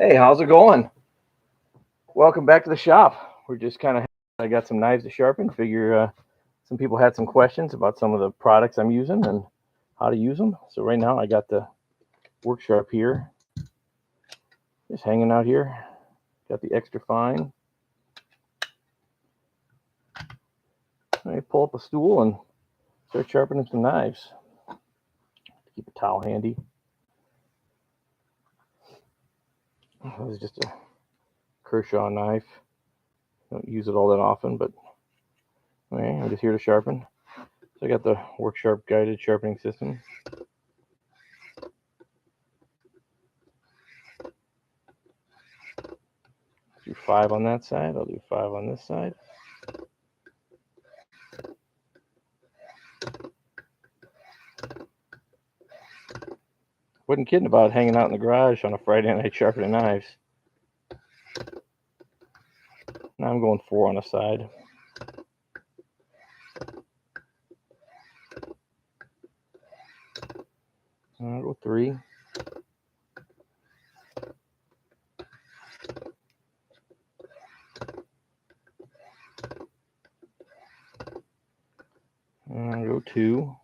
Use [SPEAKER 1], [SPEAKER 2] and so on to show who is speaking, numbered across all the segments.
[SPEAKER 1] Hey, how's it going? Welcome back to the shop. We're just I got some knives to sharpen. Figure some people had some questions about some of the products I'm using and how to use them. So right now I got the work sharp here, just hanging out here. Got the extra fine. I pull up a stool and start sharpening some knives. Keep a towel handy. This is just a Kershaw knife. Don't use it all that often, but okay, I'm just here to sharpen. So I got the work sharp guided sharpening system. Do 5 on that side. I'll do 5 on this side. Wasn't kidding about hanging out in the garage on a Friday night sharpening knives. Now I'm going 4 on a side. I'll go 3. And I'll go 2.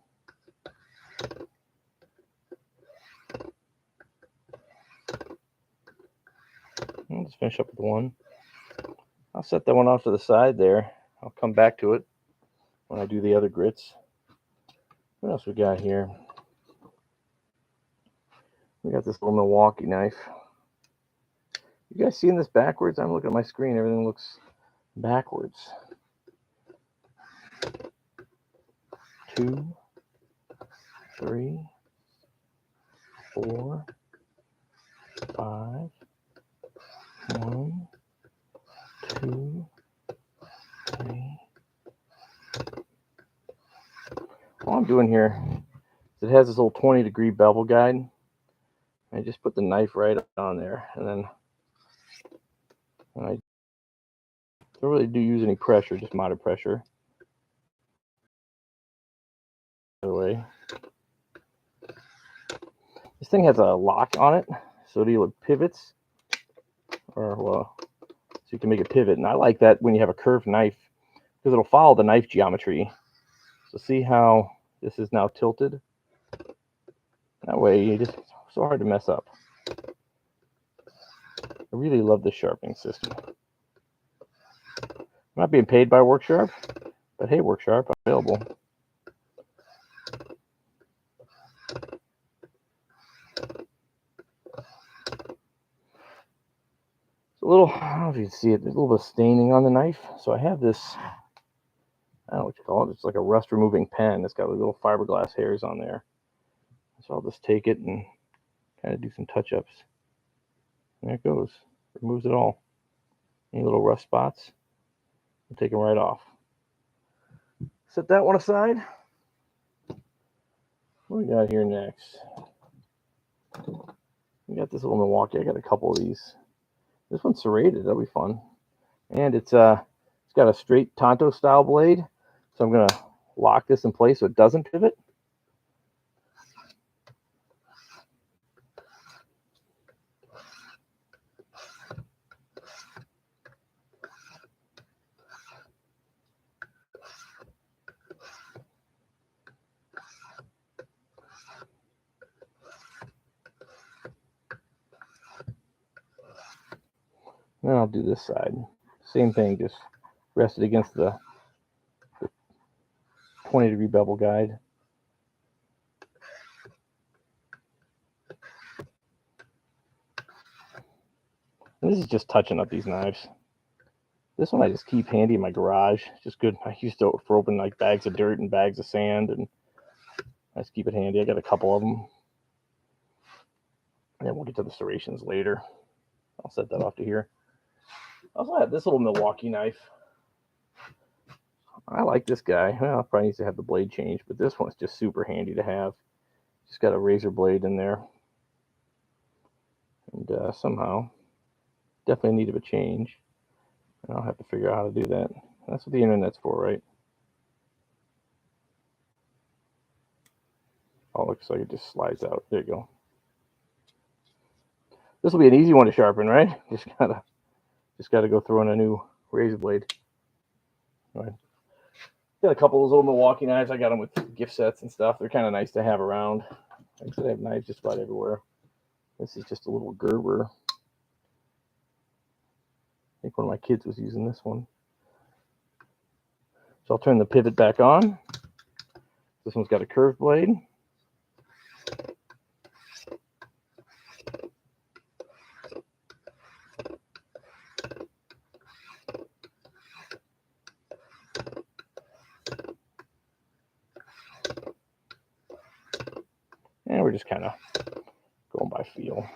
[SPEAKER 1] I'll just finish up with 1. I'll set that one off to the side there. I'll come back to it when I do the other grits. What else we got here? We got this little Milwaukee knife. You guys seeing this backwards? I'm looking at my screen. Everything looks backwards. 2, 3, 4, 5, 1, 2, 3. All I'm doing here is it has this little 20-degree bevel guide. I just put the knife right on there, and then I don't really use any pressure, just moderate pressure. By the way, this thing has a lock on it, so it pivots, so you can make it pivot. And I like that when you have a curved knife, because it'll follow the knife geometry. So see how this is now tilted? That way, it's so hard to mess up. I really love this sharpening system. I'm not being paid by Worksharp, but hey, Worksharp, available. It's a little, I don't know if you can see it, there's a little bit of staining on the knife. So I have this, I don't know what you call it, it's like a rust removing pen. It's got little fiberglass hairs on there. So I'll just take it and kind of do some touch-ups. There it goes. Removes it all. Any little rough spots, we'll take them right off. Set that one aside. What we got here next? We got this little Milwaukee. I got a couple of these. This one's serrated. That'll be fun. And it's got a straight Tonto style blade. So I'm gonna lock this in place so it doesn't pivot. Then I'll do this side. Same thing, just rest it against the 20-degree bevel guide. And this is just touching up these knives. This one I just keep handy in my garage. It's just good. I used to for open like bags of dirt and bags of sand, and I just keep it handy. I got a couple of them. And then we'll get to the serrations later. I'll set that off to here. I also have this little Milwaukee knife. I like this guy. Well, probably needs to have the blade changed, but this one's just super handy to have. Just got a razor blade in there. And somehow, definitely need of a change. And I'll have to figure out how to do that. That's what the internet's for, right? Oh, looks like it just slides out. There you go. This will be an easy one to sharpen, right? Just gotta go throw in a new razor blade. All right. Got a couple of those little Milwaukee knives. I got them with gift sets and stuff. They're kind of nice to have around. Like I said, I have knives just about everywhere. This is just a little Gerber. I think one of my kids was using this one. So I'll turn the pivot back on. This one's got a curved blade. And we're just kind of going by feel.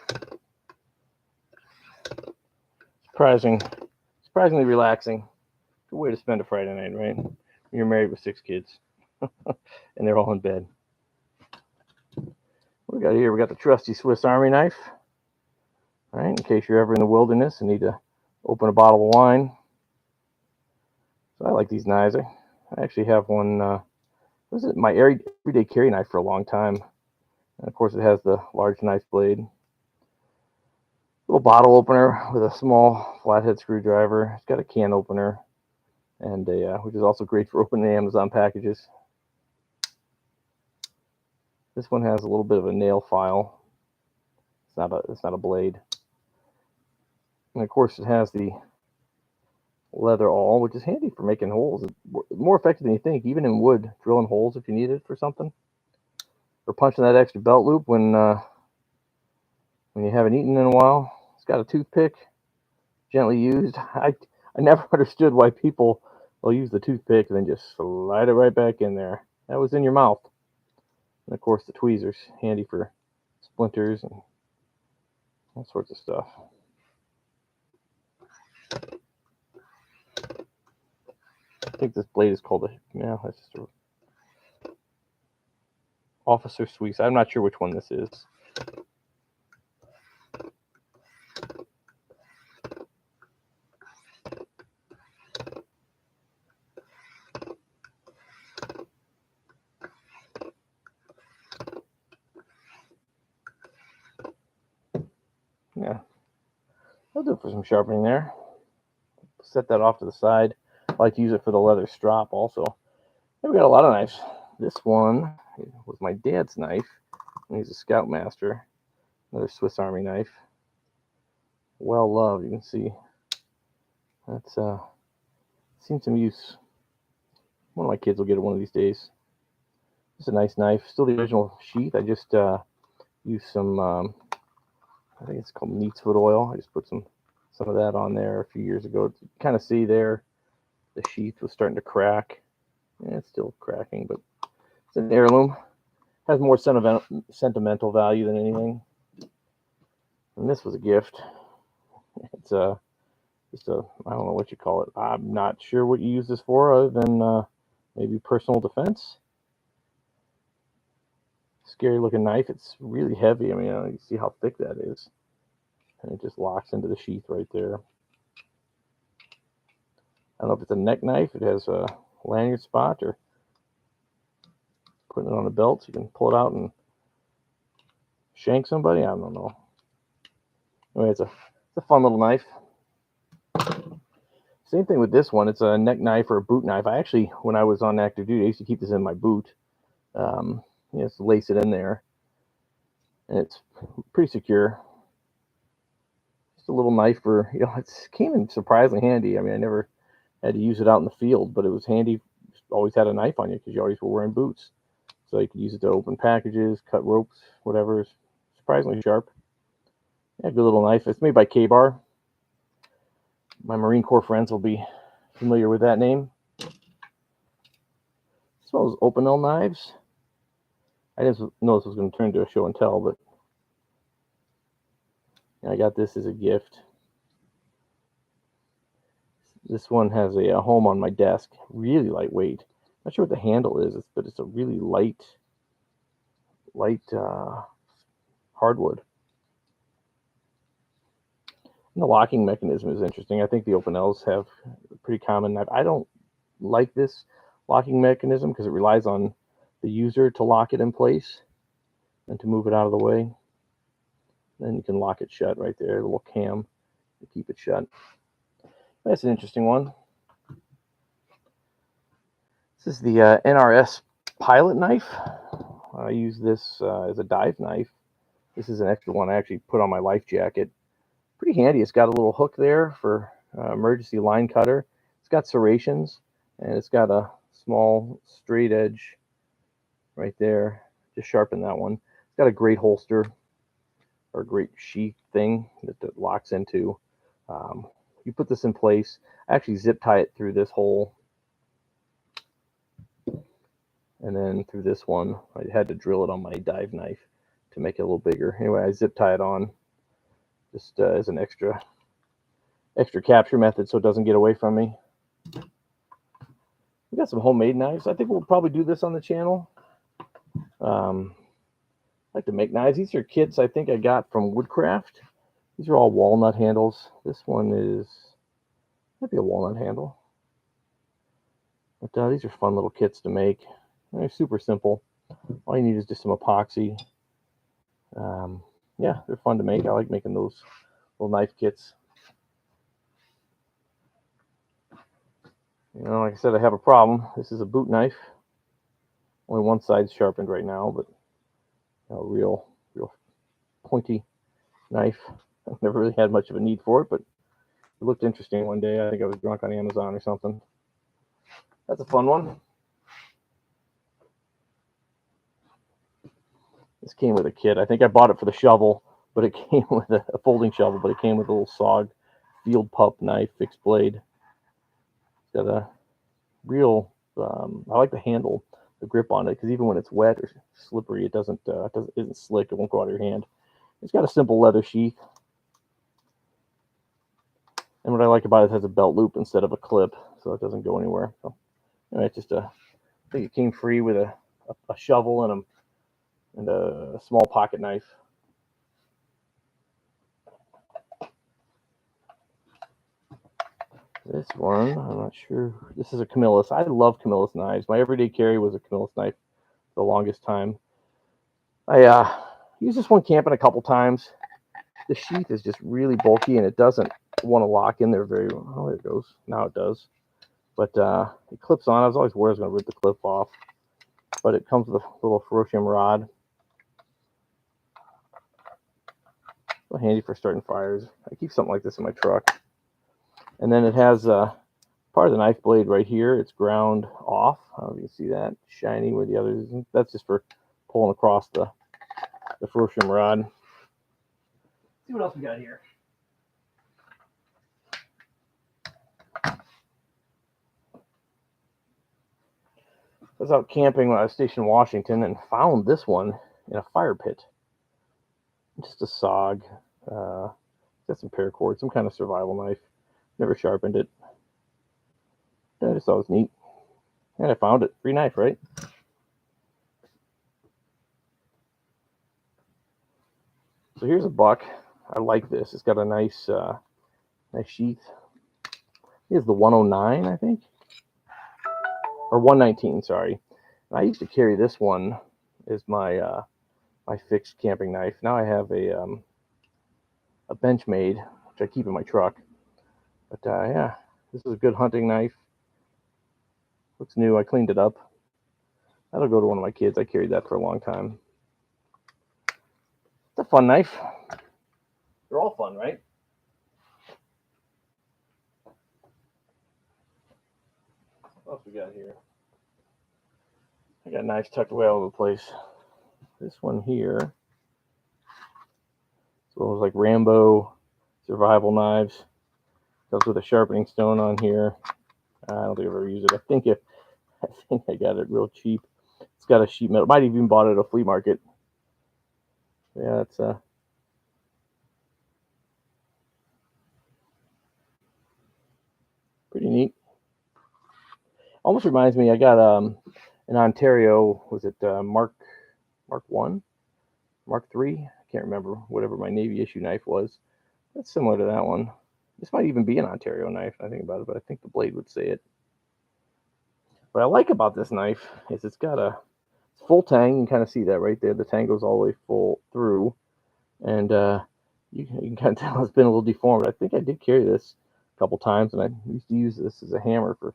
[SPEAKER 1] Surprisingly relaxing. Good way to spend a Friday night, right? You're married with 6 kids, and they're all in bed. What we got here? We got the trusty Swiss Army knife. All right, in case you're ever in the wilderness and need to open a bottle of wine. So I like these knives. I actually have one. This is my everyday carry knife for a long time. And of course, it has the large knife blade. Little bottle opener with a small flathead screwdriver. It's got a can opener, and which is also great for opening Amazon packages. This one has a little bit of a nail file. It's not a blade. And of course, it has the leather awl, which is handy for making holes. It's more effective than you think, even in wood, drilling holes if you need it for something, or punching that extra belt loop when you haven't eaten in a while. It's got a toothpick, gently used. I never understood why people will use the toothpick and then just slide it right back in there. That was in your mouth. And of course, the tweezers, handy for splinters and all sorts of stuff. I think this blade is called that's just a Officer Swiss. I'm not sure which one this is. Yeah, I'll do it for some sharpening there. Set that off to the side. I like to use it for the leather strop also. And we got a lot of knives. This one was my dad's knife. And he's a Scoutmaster. Another Swiss Army knife. Well loved. You can see that's seen some use. One of my kids will get it one of these days. It's a nice knife. Still the original sheath. I just used some I think it's called neat's foot oil. I just put some of that on there a few years ago. You kind of see there the sheath was starting to crack. It's still cracking, but it's an heirloom. Has more sentimental value than anything. And this was a gift. It's just a, I don't know what you call it. I'm not sure what you use this for other than maybe personal defense. Scary looking knife. It's really heavy. I mean, you see how thick that is. And it just locks into the sheath right there. I don't know if it's a neck knife. It has a lanyard spot, or putting it on a belt so you can pull it out and shank somebody. I don't know. Anyway, it's a fun little knife. Same thing with this one. It's a neck knife or a boot knife. I actually, when I was on active duty, I used to keep this in my boot. Just lace it in there, and it's pretty secure. Just a little knife for, it came in surprisingly handy. I mean, I never had to use it out in the field, but it was handy. Always had a knife on you because you always were wearing boots, so you could use it to open packages, cut ropes, whatever. It's surprisingly sharp. Yeah, good little knife. It's made by K-Bar. My Marine Corps friends will be familiar with that name. As well as Opinel knives. I didn't know this was going to turn into a show and tell, but I got this as a gift. This one has a home on my desk. Really lightweight. Not sure what the handle is, but it's a really light hardwood. And the locking mechanism is interesting. I think the Opinels have a pretty common knife. I don't like this locking mechanism because it relies on the user to lock it in place and to move it out of the way. Then you can lock it shut right there, a little cam to keep it shut. That's an interesting one. This is the NRS pilot knife. I use this as a dive knife. This is an extra one I actually put on my life jacket. Pretty handy. It's got a little hook there for emergency line cutter. It's got serrations, and it's got a small straight edge right there. Just sharpen that one. It's got a great holster or great sheath thing that locks into. You put this in place. I actually zip tie it through this hole, and then through this one. I had to drill it on my dive knife to make it a little bigger. Anyway, I zip tie it on just as an extra capture method so it doesn't get away from me. We got some homemade knives. I think we'll probably do this on the channel. I like to make knives. These are kits I think I got from Woodcraft. These are all walnut handles. This one is might be a walnut handle. But these are fun little kits to make. They're super simple. All you need is just some epoxy. Yeah, they're fun to make. I like making those little knife kits. You know, like I said, I have a problem. This is a boot knife. Only one side's sharpened right now, but real pointy knife. I've never really had much of a need for it, but it looked interesting one day. I think I was drunk on Amazon or something. That's a fun one. This came with a kit. I think I bought it for the shovel, but it came with a folding shovel, but it came with a little SOG field pup knife, fixed blade. It's got a real, I like the handle, the grip on it, because even when it's wet or slippery, it isn't slick. It won't go out of your hand. It's got a simple leather sheath. And what I like about it has a belt loop instead of a clip, so it doesn't go anywhere. So anyway, it's just I think it came free with a shovel and a small pocket knife. This one, I'm not sure. This is a Camillus. I love Camillus knives. My everyday carry was a Camillus knife for the longest time. I used this one camping a couple times. The sheath is just really bulky, and it doesn't want to lock in there very well. Oh, there it goes. Now it does. But it clips on. I was always worried I was going to rip the clip off. But it comes with a little ferrocium rod. So handy for starting fires. I keep something like this in my truck. And then it has part of the knife blade right here. It's ground off. I don't know if you can see that. Shiny where the others. That's just for pulling across the ferrocium rod. Let's see what else we got here. I was out camping when I was stationed in Washington and found this one in a fire pit. Just a SOG. Got some paracord, some kind of survival knife. Never sharpened it. I just thought it was neat. And I found it. Free knife, right? So here's a buck. I like this. It's got a nice sheath. Here's the 109, I think. Or 119, sorry. And I used to carry this one as my my fixed camping knife. Now I have a Benchmade, which I keep in my truck. But yeah, this is a good hunting knife. Looks new. I cleaned it up. That'll go to one of my kids. I carried that for a long time. It's a fun knife. They're all fun, right? What else we got here? I got knives tucked away all over the place. This one here. This one was like Rambo survival knives. Comes with a sharpening stone on here. I don't think I've ever used it. I think I got it real cheap. It's got a sheet metal. Might have even bought it at a flea market. Yeah, it's pretty neat. Almost reminds me. I got in Ontario. Was it Mark 1, Mark 3? I can't remember. Whatever my Navy issue knife was. That's similar to that one. This might even be an Ontario knife. I think about it, but I think the blade would say it. What I like about this knife is it's got a full tang. You can kind of see that right there. The tang goes all the way full through, and You can kind of tell it's been a little deformed. I think I did carry this a couple times, and I used to use this as a hammer for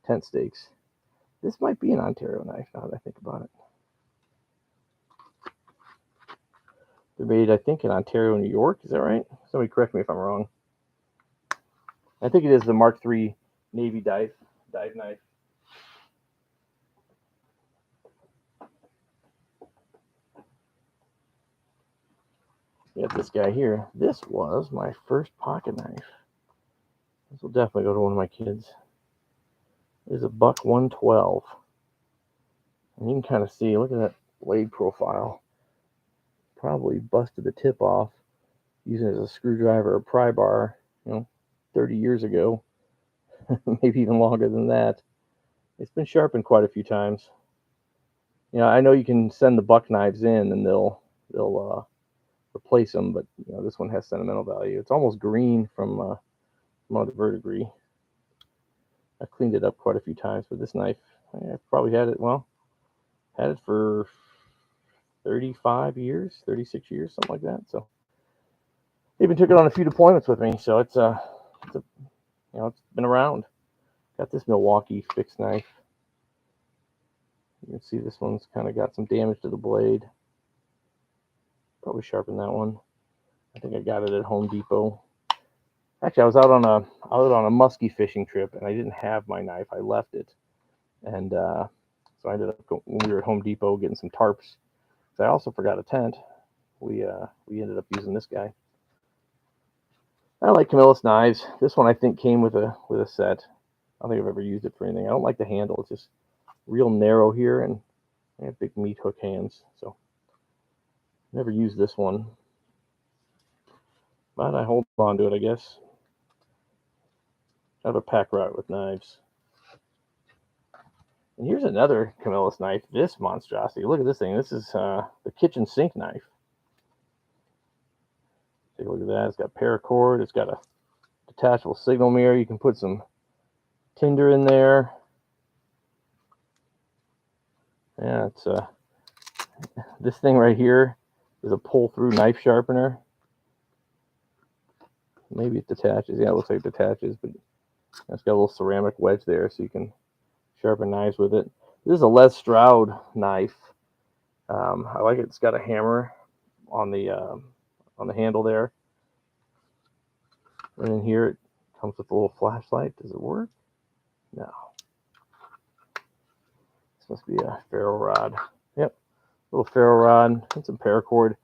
[SPEAKER 1] tent stakes. This might be an Ontario knife now that I think about it. They're made, I think, in Ontario, New York. Is that right? Somebody correct me if I'm wrong. I think it is the Mark III Navy dive knife. You got this guy here. This was my first pocket knife. This will definitely go to one of my kids. It is a Buck 112. And you can kind of see, look at that blade profile. Probably busted the tip off using it as a screwdriver or pry bar, 30 years ago. Maybe even longer than that. It's been sharpened quite a few times. I know you can send the buck knives in and they'll replace them, but this one has sentimental value. It's almost green from one of the verdigris. I cleaned it up quite a few times, but this knife, I probably had it for 35 years, 36 years, something like that. So even took it on a few deployments with me. So it's been around. Got this Milwaukee fixed knife. You can see this one's kind of got some damage to the blade. Probably sharpen that one. I think I got it at Home Depot. Actually, I was out on a muskie fishing trip, and I didn't have my knife. I left it, and so I ended up when we were at Home Depot getting some tarps. I also forgot a tent. We ended up using this guy. I like Camillus knives. This one I think came with a set. I don't think I've ever used it for anything. I don't like the handle. It's just real narrow here, and I have big meat hook hands, so never used this one. But I hold on to it, I guess. I have a pack rat with knives. And here's another Camillus knife. This monstrosity. Look at this thing. This is the kitchen sink knife. Take a look at that. It's got paracord. It's got a detachable signal mirror. You can put some tinder in there. Yeah, it's this thing right here is a pull-through knife sharpener. Maybe it detaches. Yeah, it looks like it detaches, but it's got a little ceramic wedge there, so you can sharpen knives with it. This is a Les Stroud knife. I like it. It's got a hammer on the handle there. And in here it comes with a little flashlight. Does it work? No. This must be a ferro rod. Yep, little ferro rod and some paracord.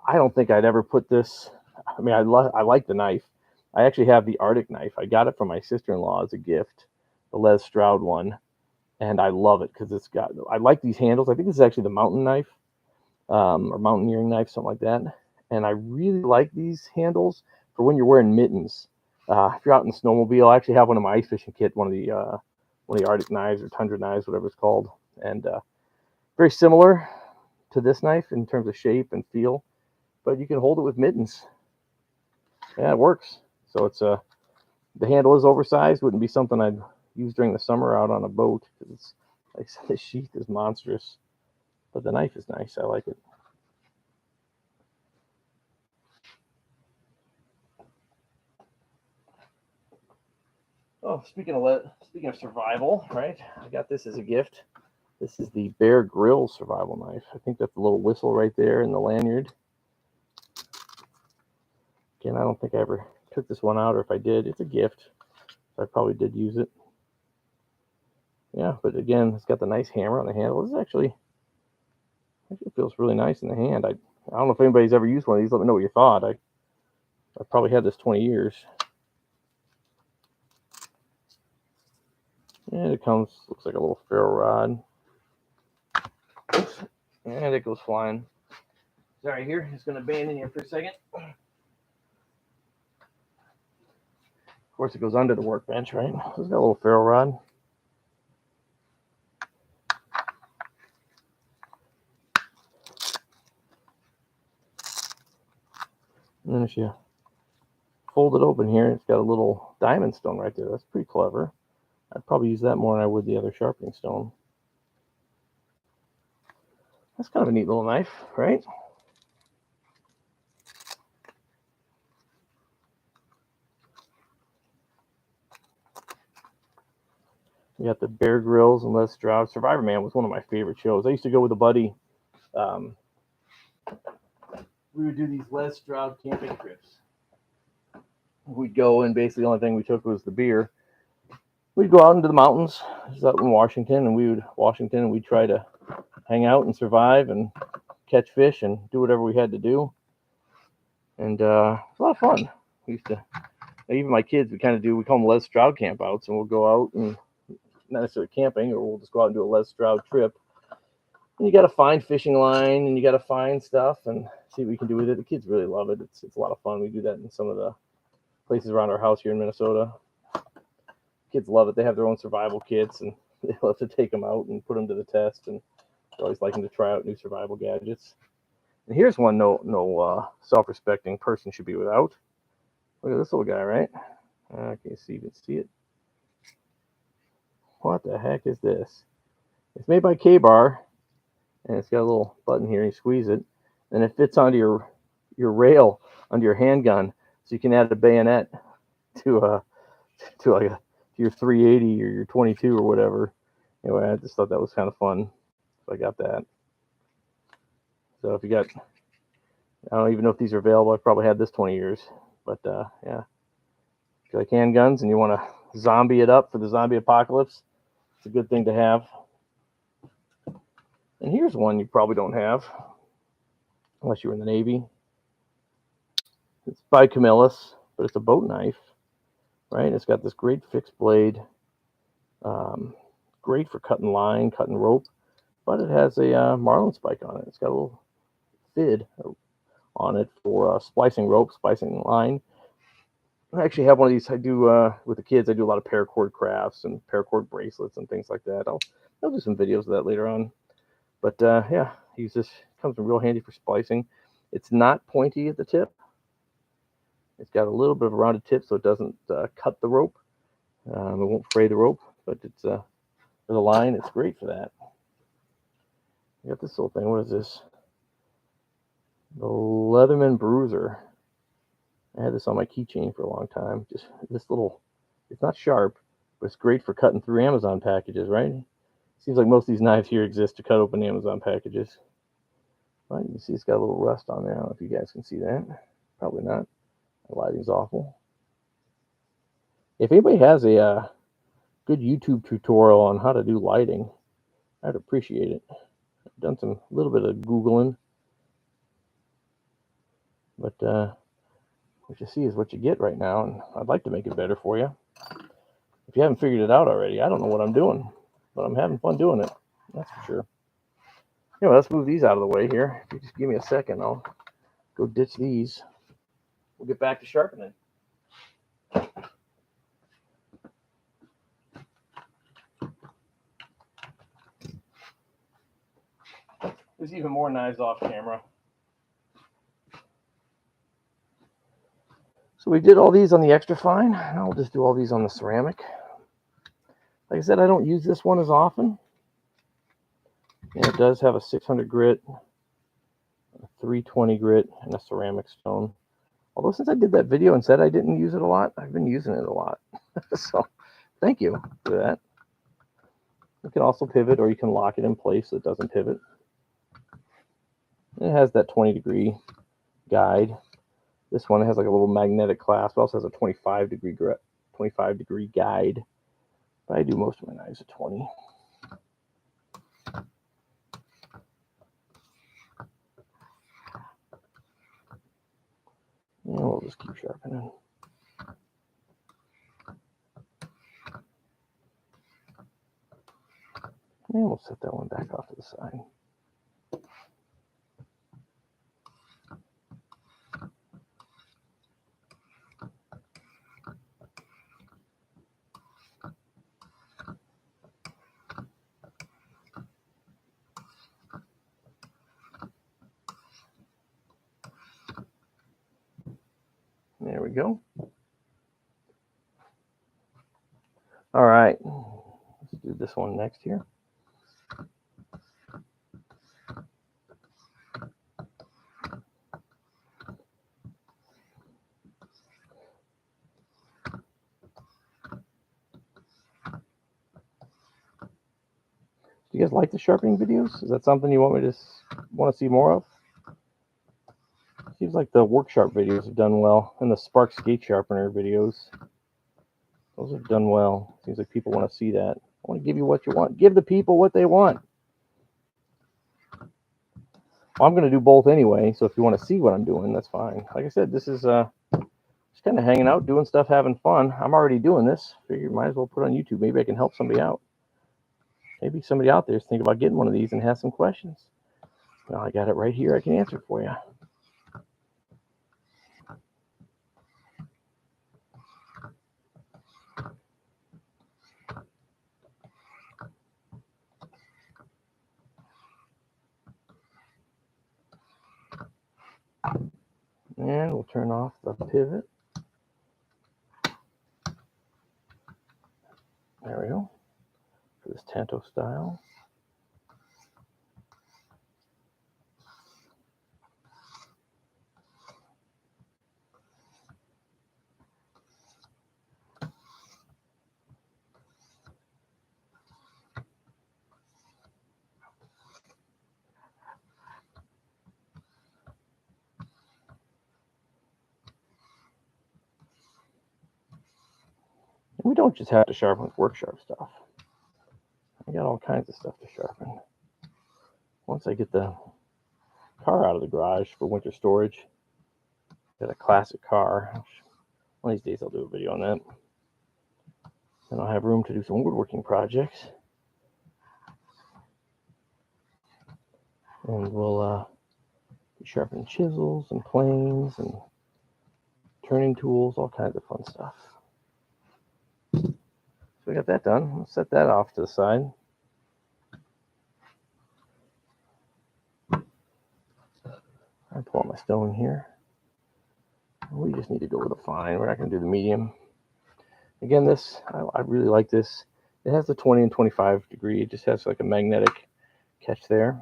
[SPEAKER 1] I don't think I'd ever put this. I mean, I like the knife. I actually have the Arctic knife. I got it from my sister-in-law as a gift, the Les Stroud one, and I love it because it's got. I like these handles. I think this is actually the mountain knife, or mountaineering knife, something like that. And I really like these handles for when you're wearing mittens. If you're out in the snowmobile, I actually have one in my ice fishing kit, one of the Arctic knives or tundra knives, whatever it's called, and very similar to this knife in terms of shape and feel, but you can hold it with mittens. Yeah, it works. So it's the handle is oversized. Wouldn't be something I'd use during the summer out on a boat because it's, like I said, the sheath is monstrous, but the knife is nice. I like it. Oh, speaking of survival, right? I got this as a gift. This is the Bear Grylls survival knife. I think that's the little whistle right there in the lanyard. Again, I don't think I ever took this one out, or if I did, it's a gift. So I probably did use it. Yeah, but again, it's got the nice hammer on the handle. This actually feels really nice in the hand. I don't know if anybody's ever used one of these. Let me know what you thought. I probably had this 20 years. And it comes, looks like a little ferro rod. Oops. And it goes flying. Sorry, here, just going to abandon you for a second. Of course, it goes under the workbench, right? It's got a little ferro rod. And then if you fold it open here, it's got a little diamond stone right there. That's pretty clever. I'd probably use that more than I would the other sharpening stone. That's kind of a neat little knife, right? You got the Bear Grylls and Les Stroud. Survivor Man was one of my favorite shows. I used to go with a buddy. We would do these Les Stroud camping trips. We'd go, and basically the only thing we took was the beer. We'd go out into the mountains, out in Washington, and we'd try to hang out and survive and catch fish and do whatever we had to do. And it was a lot of fun. We used to, even my kids, we call them Les Stroud campouts, and we'll go out and not necessarily camping, or we'll just go out and do a Les Stroud trip. And you got to find fishing line, and you got to find stuff and see what you can do with it. The kids really love it. It's a lot of fun. We do that in some of the places around our house here in Minnesota. Kids love it. They have their own survival kits, and they love to take them out and put them to the test. And they always like them to try out new survival gadgets. And here's one no self-respecting person should be without. Look at this little guy, right? Can you see it? What the heck is this? It's made by K-Bar, and it's got a little button here. You squeeze it, and it fits onto your rail under your handgun, so you can add a bayonet to your 380 or your 22 or whatever. Anyway, I just thought that was kind of fun, so I got that. So if you got, I don't even know if these are available. I've probably had this 20 years, but yeah. If you like handguns and you want to zombie it up for the zombie apocalypse, it's a good thing to have. And here's one you probably don't have, unless you were in the Navy. It's by Camillus, but it's a boat knife, right? It's got this great fixed blade, great for cutting line, cutting rope, but it has a marlin spike on it. It's got a little fid on it for splicing rope, splicing line. I actually have one of these. I do with the kids. I do a lot of paracord crafts and paracord bracelets and things like that. I'll do some videos of that later on. But yeah, use this. Comes in real handy for splicing. It's not pointy at the tip. It's got a little bit of a rounded tip, so it doesn't cut the rope. It won't fray the rope, but it's for the line. It's great for that. I got this little thing. What is this? The Leatherman Bruiser. I had this on my keychain for a long time. Just this little, it's not sharp, but it's great for cutting through Amazon packages, right? Seems like most of these knives here exist to cut open Amazon packages. Well, you can see it's got a little rust on there. I don't know if you guys can see that. Probably not. The lighting's awful. If anybody has a good YouTube tutorial on how to do lighting, I'd appreciate it. I've done a little bit of Googling, but what you see is what you get right now, and I'd like to make it better for you. If you haven't figured it out already, I don't know what I'm doing, but I'm having fun doing it. That's for sure. Anyway, let's move these out of the way here. If you just give me a second, I'll go ditch these. We'll get back to sharpening. There's even more knives off camera. So we did all these on the extra fine. Now we'll just do all these on the ceramic. Like I said, I don't use this one as often. And it does have a 600 grit, a 320 grit, and a ceramic stone. Although since I did that video and said I didn't use it a lot, I've been using it a lot. So thank you for that. You can also pivot, or you can lock it in place so it doesn't pivot. It has that 20-degree guide. This one has like a little magnetic clasp. It also has a 25-degree guide. But I do most of my knives at 20. And we'll just keep sharpening. And we'll set that one back off to the side. There we go. All right, let's do this one next here. Do you guys like the sharpening videos? Is that something you want to see more of? Seems like the work sharp videos have done well, and the spark skate sharpener videos, those have done well. Seems like people want to see that. I want to give you what you want. Give the people what they want. Well, I'm going to do both anyway, so if you want to see what I'm doing, that's fine. Like I said, this is just kind of hanging out, doing stuff, having fun. I'm already doing this. Figure might as well put it on YouTube. Maybe I can help somebody out. Maybe somebody out there is thinking about getting one of these and has some questions. Well, I got it right here. I can answer for you. And we'll turn off the pivot. There we go. For this Tanto style. We don't just have to sharpen with work sharp stuff. I got all kinds of stuff to sharpen. Once I get the car out of the garage for winter storage, got a classic car. One of these days I'll do a video on that. Then I'll have room to do some woodworking projects. And we'll be sharpening chisels and planes and turning tools, all kinds of fun stuff. So we got that done. Let's set that off to the side. I pull out my stone here. We just need to go with a fine. We're not going to do the medium. Again, this, I really like this. It has the 20 and 25 degree. It just has like a magnetic catch there.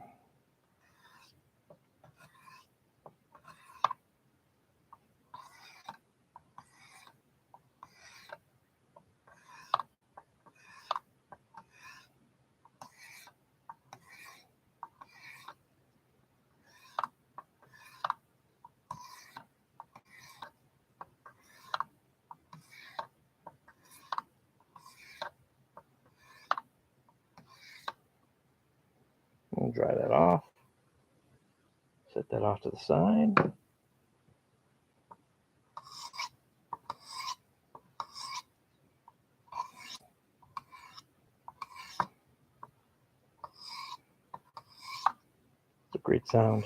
[SPEAKER 1] We'll dry that off. Set that off to the side. It's a great sound.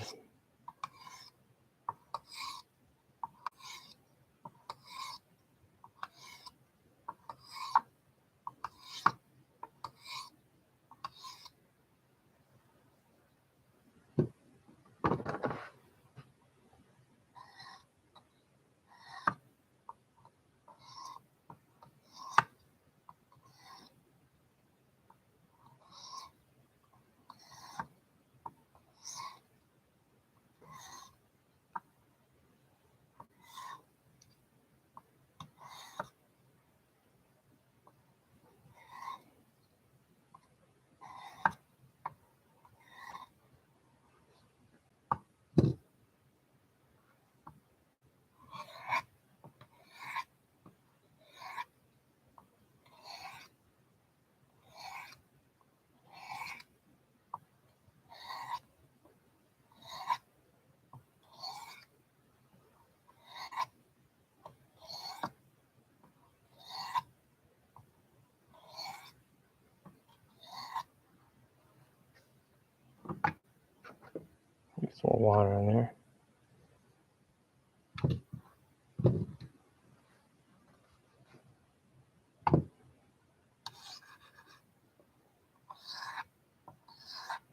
[SPEAKER 1] Get some more water in there.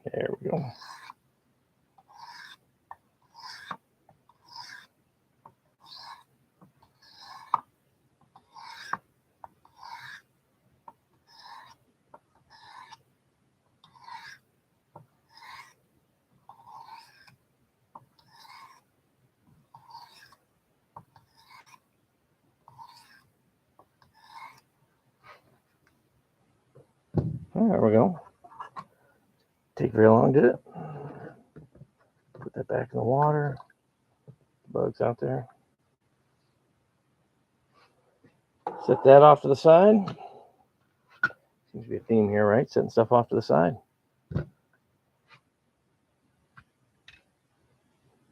[SPEAKER 1] There we go. There we go. take very long, did it? Put that back in the water. Bugs out there. Set that off to the side. Seems to be a theme here, right? Setting stuff off to the side.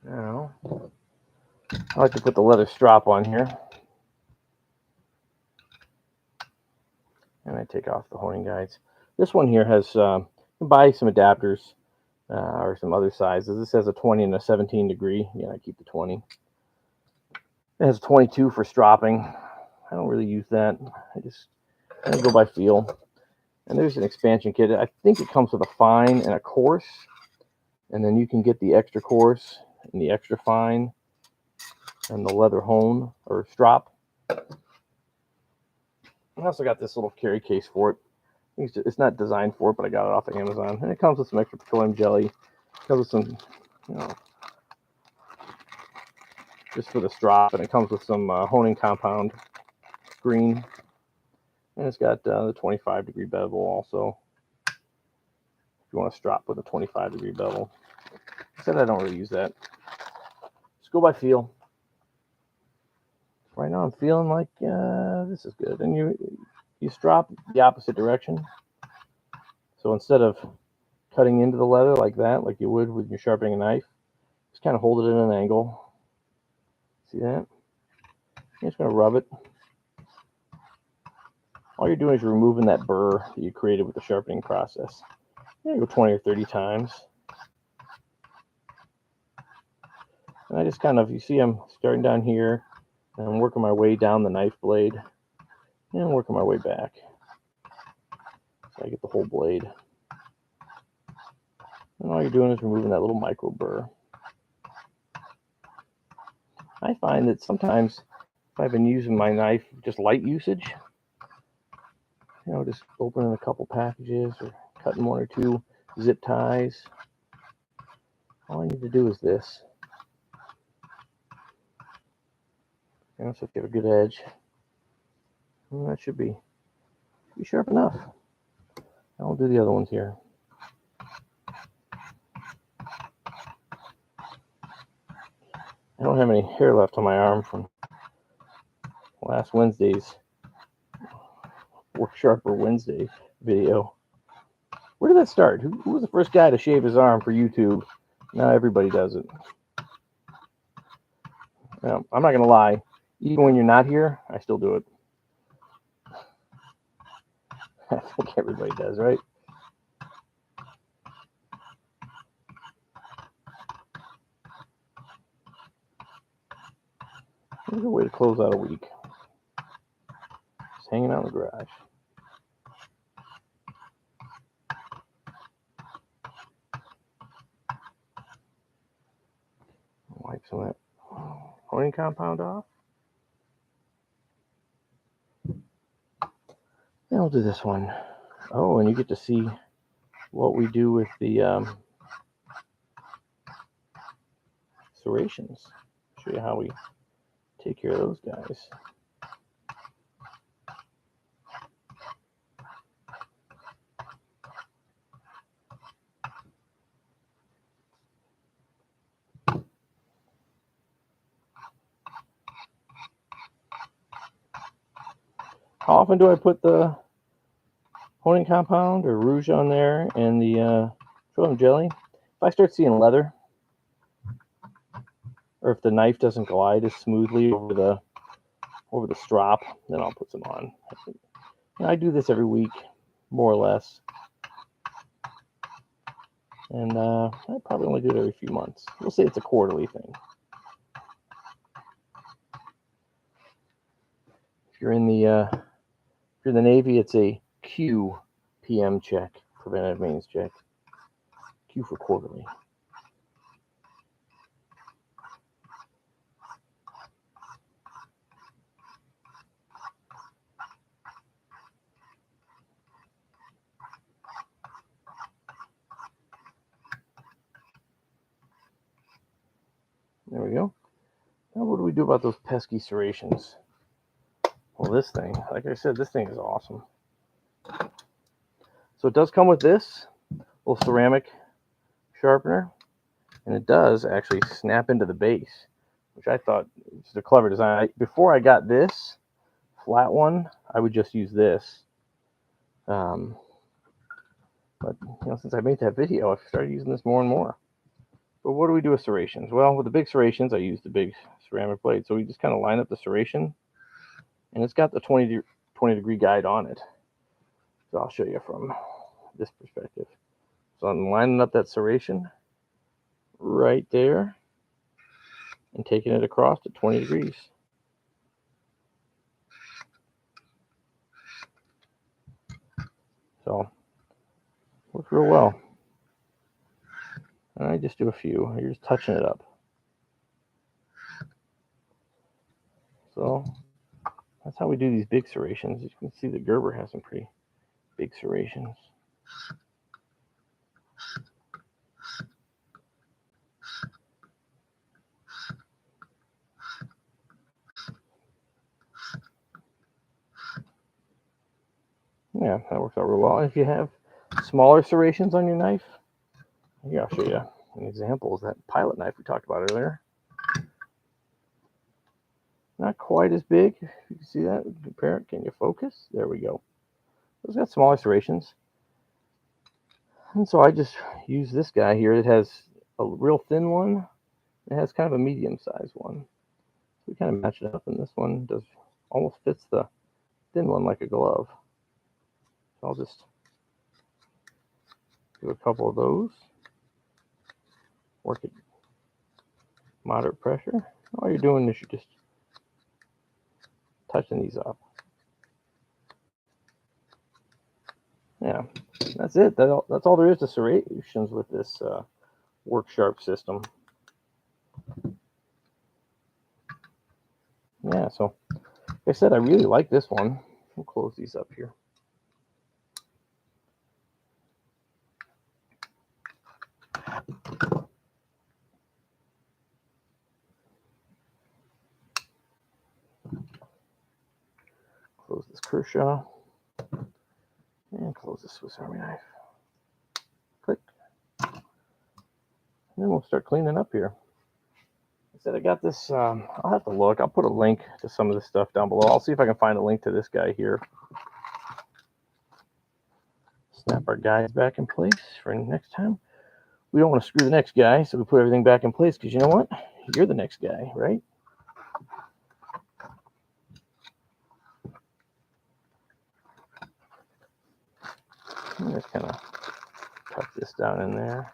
[SPEAKER 1] Now, I like to put the leather strap on here. And I take off the honing guides. This one here has, you can buy some adapters or some other sizes. This has a 20 and a 17 degree. Yeah, I keep the 20. It has a 22 for stropping. I don't really use that. I go by feel. And there's an expansion kit. I think it comes with a fine and a coarse. And then you can get the extra coarse and the extra fine and the leather hone or strop. I also got this little carry case for it. It's not designed for it, but I got it off of Amazon. And it comes with some extra petroleum jelly. It comes with some, just for the strop. And it comes with some honing compound green. And it's got the 25 degree bevel also. If you want to strop with a 25 degree bevel. I said I don't really use that. Just go by feel. Right now I'm feeling like this is good. And you strop the opposite direction. So instead of cutting into the leather like that, like you would with your sharpening a knife, just kind of hold it at an angle. See that? You're just going to rub it. All you're doing is you're removing that burr that you created with the sharpening process. You go 20 or 30 times. And I just kind of, you see I'm starting down here, and I'm working my way down the knife blade, and I'm working my way back. So I get the whole blade. And all you're doing is removing that little micro burr. I find that sometimes if I've been using my knife, just light usage, just opening a couple packages or cutting one or two zip ties, all I need to do is this. So if you have a good edge, well, that should be sharp enough. I'll do the other ones here. I don't have any hair left on my arm from last Wednesday's Work Sharper Wednesday video. Where did that start? Who was the first guy to shave his arm for YouTube? Now everybody does it. Now, I'm not going to lie. Even when you're not here, I still do it. I think everybody does, right? There's a way to close out a week. Just hanging out in the garage. Wipe some of that honing compound off. And I'll do this one. Oh, and you get to see what we do with the serrations. Show you how we take care of those guys. How often do I put the honing compound or rouge on there and the petroleum jelly? If I start seeing leather, or if the knife doesn't glide as smoothly over the strop, then I'll put some on. I do this every week, more or less. And I probably only do it every few months. We'll say it's a quarterly thing. If you're in the Navy, it's a Q PM check, preventative maintenance check. Q for quarterly. There we go. Now what do we do about those pesky serrations? Well, this thing, like I said, this thing is awesome. So it does come with this little ceramic sharpener, and it does actually snap into the base, which I thought was a clever design. Before I got this flat one, I would just use this. But since I made that video, I've started using this more and more. But what do we do with serrations? Well, with the big serrations, I use the big ceramic blade. So we just kind of line up the serration, and it's got the 20 degree guide on it. So I'll show you from this perspective. So I'm lining up that serration right there and taking it across to 20 degrees. So works real well. And I just do a few. You're just touching it up. So that's how we do these big serrations. You can see the Gerber has some pretty big serrations. Yeah, that works out real well. And if you have smaller serrations on your knife, here I'll show you an example. Is that pilot knife we talked about earlier? Not quite as big. You can see that. Compare it. Can you focus? There we go. It's got smaller serrations. And so I just use this guy here. It has a real thin one. It has kind of a medium-sized one. So we kind of match it up, and this one does almost fits the thin one like a glove. So I'll just do a couple of those. Work at moderate pressure. All you're doing is you're just touching these up. Yeah, that's it. That's all there is to serrations with this work sharp system. Yeah, so like I said, I really like this one. We'll close these up here. Close this Kershaw. And close this Swiss Army knife. Click. And then we'll start cleaning up here. I said I got this, I'll have to look. I'll put a link to some of this stuff down below. I'll see if I can find a link to this guy here. Snap our guides back in place for next time. We don't want to screw the next guy, so we put everything back in place because you know what? You're the next guy, right? And just kind of tuck this down in there.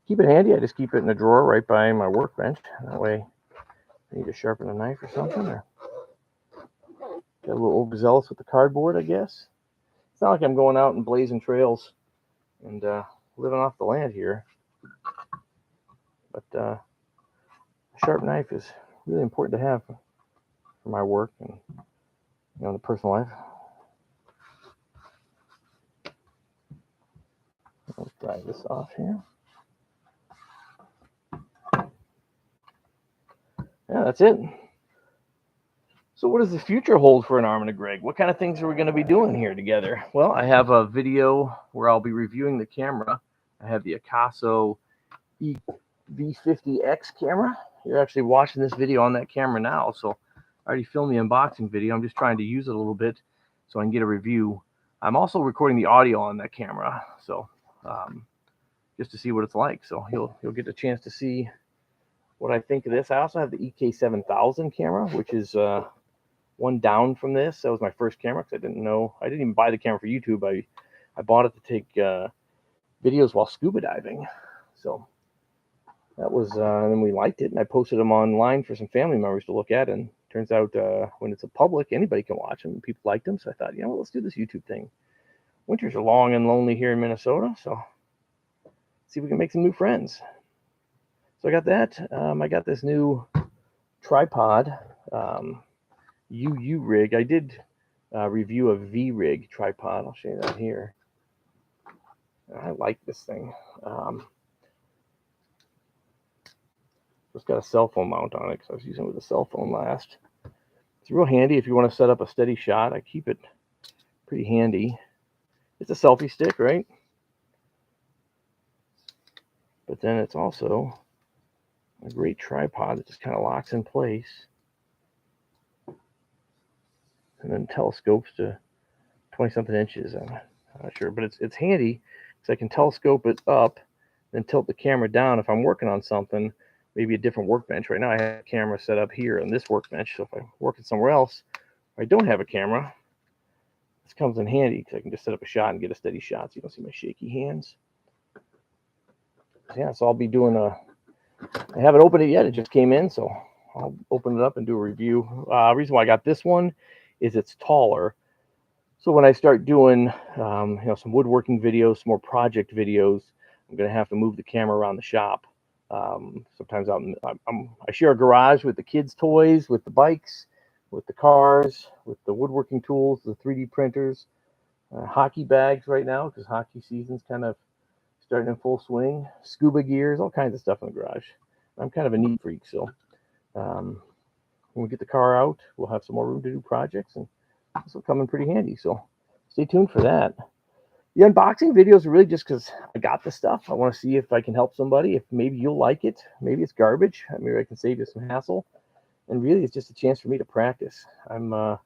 [SPEAKER 1] Keep it handy. I just keep it in a drawer right by my workbench. That way, I need to sharpen a knife or something, or get a little overzealous with the cardboard, I guess. It's not like I'm going out and blazing trails and living off the land here. But a sharp knife is really important to have for my work and the personal life. Let's dry this off here. Yeah, that's it. So what does the future hold for an Arm and a Greg? What kind of things are we going to be doing here together? Well, I have a video where I'll be reviewing the camera. I have the Akaso V50X camera. You're actually watching this video on that camera now, so I already filmed the unboxing video. I'm just trying to use it a little bit so I can get a review. I'm also recording the audio on that camera, so just to see what it's like. So you'll get a chance to see what I think of this. I also have the EK7000 camera, which is one down from this. That was my first camera because I didn't even buy the camera for YouTube. I bought it to take videos while scuba diving. So that was, and then we liked it, and I posted them online for some family members to look at. And turns out when it's a public, anybody can watch them. People liked them, so I thought, let's do this YouTube thing. Winters are long and lonely here in Minnesota, so see if we can make some new friends. So I got that. I got this new tripod, UU rig. I did review a V-rig tripod. I'll show you that here. I like this thing. It's got a cell phone mount on it because I was using it with a cell phone last. It's real handy if you want to set up a steady shot. I keep it pretty handy. It's a selfie stick, right? but then it's also a great tripod that just kind of locks in place, and then telescopes to 20-something inches. I'm not sure, but it's handy because I can telescope it up, then tilt the camera down if I'm working on something, maybe a different workbench. Right now I have a camera set up here on this workbench, so if I'm working somewhere else, if I don't have a camera, this comes in handy because I can just set up a shot and get a steady shot so you don't see my shaky hands. Yeah, so I'll be doing I haven't opened it yet. It just came in, so I'll open it up and do a review. Reason why I got this one is it's taller. So when I start doing, some woodworking videos, some more project videos, I'm going to have to move the camera around the shop. Sometimes I share a garage with the kids' toys, with the bikes, with the cars, with the woodworking tools, the 3D printers, hockey bags right now because hockey season's kind of starting in full swing, scuba gears, all kinds of stuff in the garage. I'm kind of a neat freak, so when we get the car out, we'll have some more room to do projects, and this will come in pretty handy. So stay tuned for that. The unboxing videos are really just because I got the stuff. I want to see if I can help somebody, if maybe you'll like it. Maybe it's garbage. Maybe I can save you some hassle. And really, it's just a chance for me to practice. I'm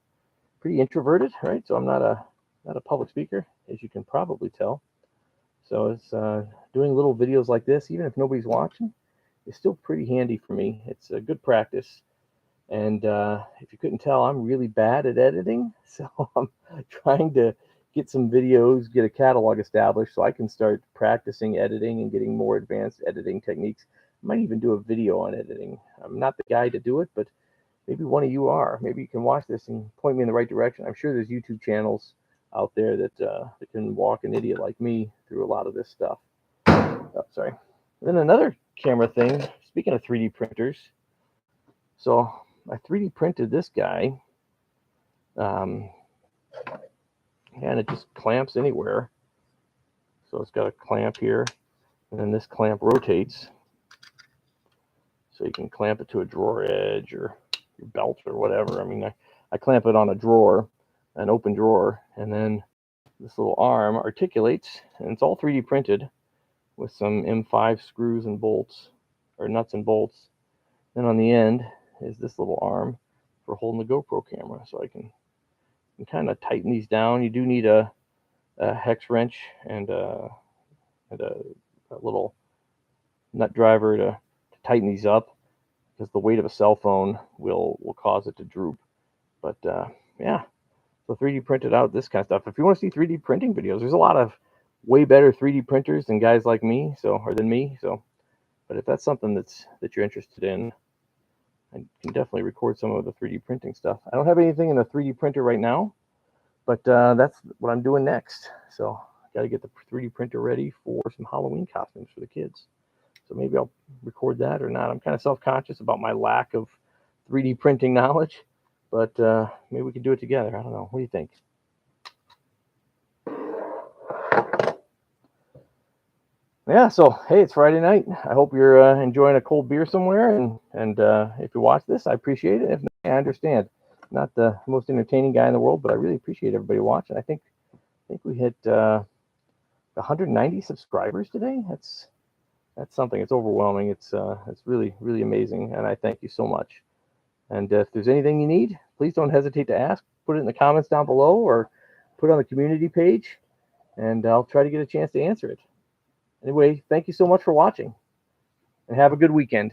[SPEAKER 1] pretty introverted, right? So I'm not a public speaker, as you can probably tell. So it's doing little videos like this, even if nobody's watching, is still pretty handy for me. It's a good practice. And if you couldn't tell, I'm really bad at editing. So I'm trying to get some videos, get a catalog established so I can start practicing editing and getting more advanced editing techniques. I might even do a video on editing. I'm not the guy to do it, but maybe one of you are. Maybe you can watch this and point me in the right direction. I'm sure there's YouTube channels out there that can walk an idiot like me through a lot of this stuff. Oh, sorry. And then another camera thing, speaking of 3D printers. So I 3D printed this guy, and it just clamps anywhere. So it's got a clamp here, and then this clamp rotates. So you can clamp it to a drawer edge or your belt or whatever. I mean, I clamp it on a drawer, an open drawer, and then this little arm articulates, and it's all 3D printed with some M5 screws and bolts, or nuts and bolts. Then on the end is this little arm for holding the GoPro camera, so I can kind of tighten these down. You do need a hex wrench and a little nut driver to tighten these up, because the weight of a cell phone will cause it to droop. But yeah, so 3D printed out this kind of stuff. If you want to see 3D printing videos, there's a lot of way better 3D printers than guys like me, or than me. So, but if that's something that you're interested in, I can definitely record some of the 3D printing stuff. I don't have anything in the 3D printer right now, but that's what I'm doing next. So I got to get the 3D printer ready for some Halloween costumes for the kids. So maybe I'll record that or not. I'm kind of self-conscious about my lack of 3D printing knowledge, but maybe we can do it together. I don't know. What do you think? Yeah, so hey, it's Friday night. I hope you're enjoying a cold beer somewhere, and if you watch this, I appreciate it. If not, I understand. Not the most entertaining guy in the world, but I really appreciate everybody watching. I think we hit 190 subscribers today. That's something. It's overwhelming. It's really, really amazing, and I thank you so much. And if there's anything you need, please don't hesitate to ask. Put it in the comments down below, or put it on the community page, and I'll try to get a chance to answer it. Anyway, thank you so much for watching, and have a good weekend.